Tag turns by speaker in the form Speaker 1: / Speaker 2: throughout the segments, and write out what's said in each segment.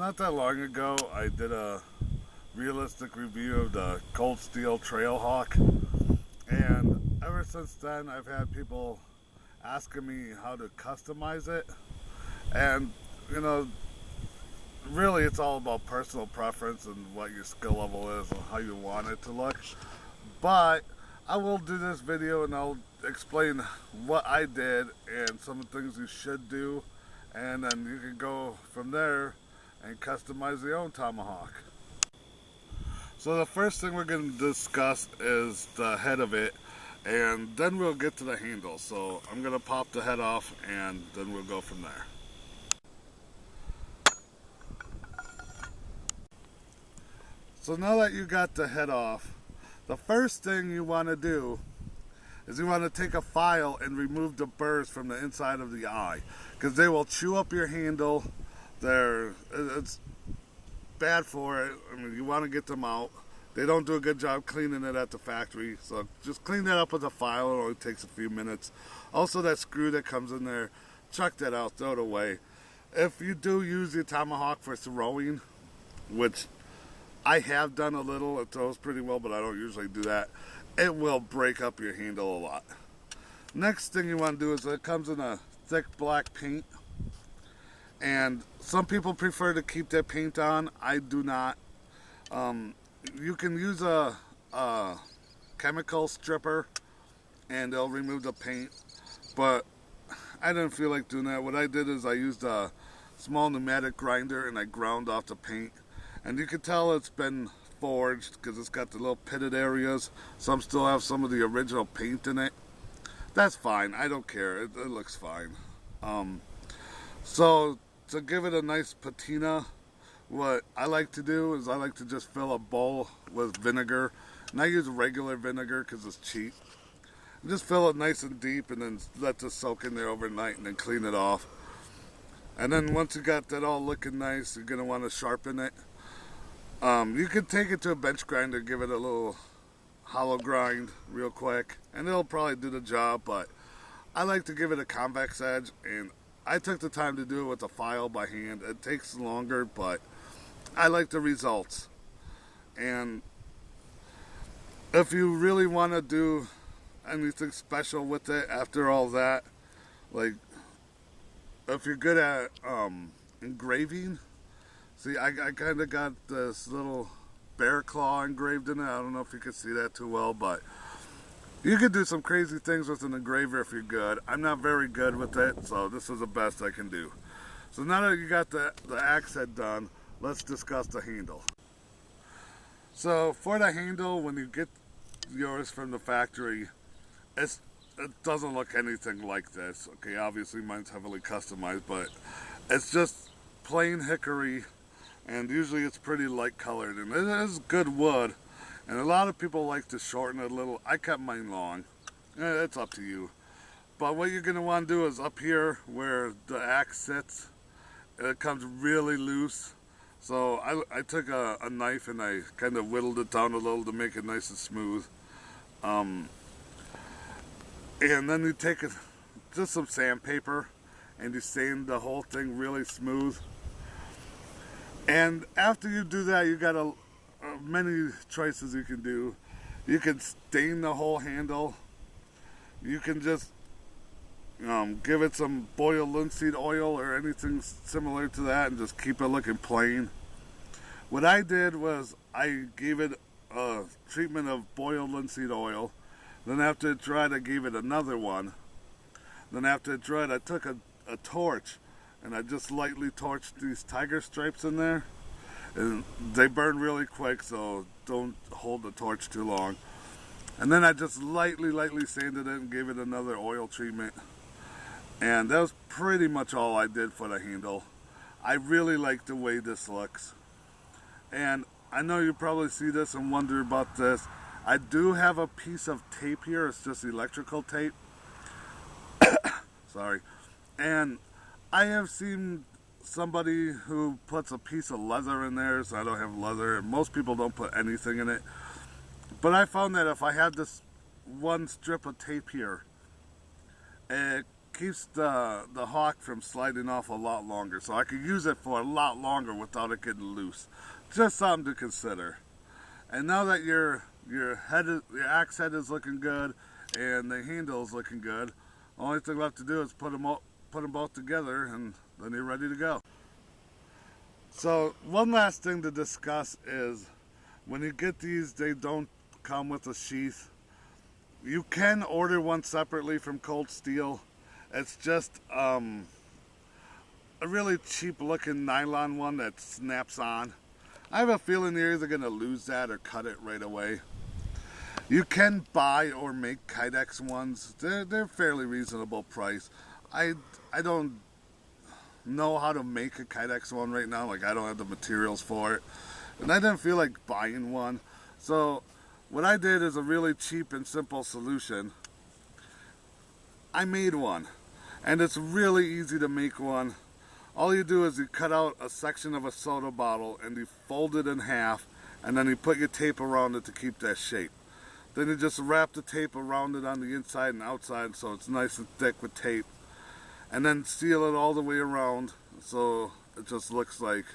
Speaker 1: not that long ago, I did a realistic review of the Cold Steel Trailhawk, and ever since then, I've had people asking me how to customize it, and you know, really, it's all about personal preference and what your skill level is and how you want it to look. But I will do this video and I'll explain what I did and some of the things you should do, and then you can go from there and customize your own Tomahawk. So the first thing we're going to discuss is the head of it, and then we'll get to the handle. So I'm going to pop the head off and then we'll go from there. So now that you got the head off, the first thing you want to do is you want to take a file and remove the burrs from the inside of the eye, because they will chew up your handle. It's bad for it. I mean, you want to get them out. They don't do a good job cleaning it at the factory, so just clean that up with a file. It only takes a few minutes. Also, that screw that comes in there, chuck that out, throw it away. If you do use your Tomahawk for throwing, which I have done a little, it throws pretty well, but I don't usually do that, it will break up your handle a lot. Next thing you want to do is it comes in a thick black paint, and some people prefer to keep that paint on. I do not. You can use a chemical stripper and it'll remove the paint, but I didn't feel like doing that. What I did is I used a small pneumatic grinder and I ground off the paint, and you can tell it's been forged because it's got the little pitted areas. Some still have some of the original paint in it. That's fine, I don't care, it looks fine. So to give it a nice patina, what I like to do is I like to just fill a bowl with vinegar, and I use regular vinegar because it's cheap. Just fill it nice and deep and then let this soak in there overnight and then clean it off. And then once you got that all looking nice, you're going to want to sharpen it. You can take it to a bench grinder, give it a little hollow grind real quick, and it'll probably do the job, but I like to give it a convex edge, and I took the time to do it with a file by hand. It takes longer, but I like the results. And if you really want to do anything special with it after all that, like if you're good at engraving, see, I kind of got this little bear claw engraved in it. I don't know if you can see that too well, but you could do some crazy things with an engraver if you're good. I'm not very good with it, so this is the best I can do. So now that you got the axe head done, let's discuss the handle. So for the handle, when you get yours from the factory, it doesn't look anything like this. Okay, obviously mine's heavily customized, but it's just plain hickory, and usually it's pretty light colored, and it is good wood. And a lot of people like to shorten it a little. I kept mine long. It's up to you. But what you're going to want to do is up here where the axe sits, it comes really loose. So I took a knife and I kind of whittled it down a little to make it nice and smooth. And then you take just some sandpaper and you sand the whole thing really smooth. And after you do that, you got many choices you can do. You can stain the whole handle. You can just give it some boiled linseed oil or anything similar to that and just keep it looking plain. What I did was I gave it a treatment of boiled linseed oil. Then after it dried, I gave it another one. Then after it dried, I took a torch and I just lightly torched these tiger stripes in there. And they burn really quick, so don't hold the torch too long. And then I just lightly sanded it and gave it another oil treatment. And that was pretty much all I did for the handle. I really like the way this looks. And I know you probably see this and wonder about this. I do have a piece of tape here. It's just electrical tape. Sorry. And I have seen somebody who puts a piece of leather in there, so I don't have leather. Most people don't put anything in it. But I found that if I had this one strip of tape here, it keeps the hawk from sliding off a lot longer, so I could use it for a lot longer without it getting loose. Just something to consider. And now that your axe head is looking good and the handle is looking good, the only thing left to do is put them both together, and then you're ready to go. So one last thing to discuss is when you get these, they don't come with a sheath. You can order one separately from Cold Steel. It's just a really cheap looking nylon one that snaps on. I have a feeling you're either going to lose that or cut it right away. You can buy or make Kydex ones. They're fairly reasonable price. I don't know how to make a Kydex one right now. Like, I don't have the materials for it. And I didn't feel like buying one. So what I did is a really cheap and simple solution. I made one. And it's really easy to make one. All you do is you cut out a section of a soda bottle and you fold it in half, and then you put your tape around it to keep that shape. Then you just wrap the tape around it on the inside and outside so it's nice and thick with tape. And then seal it all the way around so it just looks like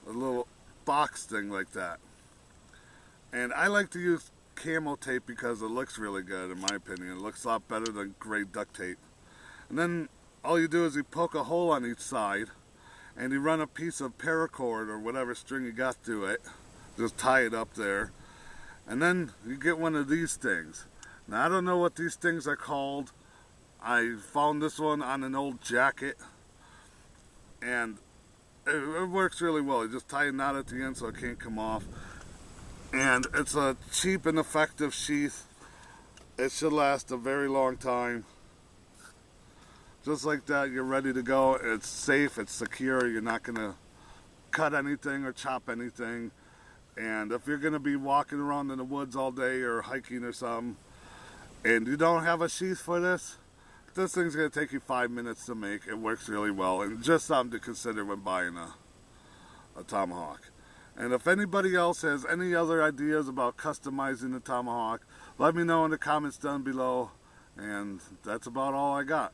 Speaker 1: a little box thing like that. And I like to use camo tape because it looks really good, in my opinion. It looks a lot better than gray duct tape. And then all you do is you poke a hole on each side and you run a piece of paracord or whatever string you got through it. Just tie it up there. And then you get one of these things. Now I don't know what these things are called. I found this one on an old jacket, and it works really well. You just tie a knot at the end so it can't come off. And it's a cheap and effective sheath. It should last a very long time. Just like that, you're ready to go. It's safe, it's secure, you're not going to cut anything or chop anything. And if you're going to be walking around in the woods all day or hiking or something, and you don't have a sheath for this, this thing's going to take you 5 minutes to make. It works really well, and just something to consider when buying a Tomahawk. And if anybody else has any other ideas about customizing the Tomahawk, let me know in the comments down below. And that's about all I got.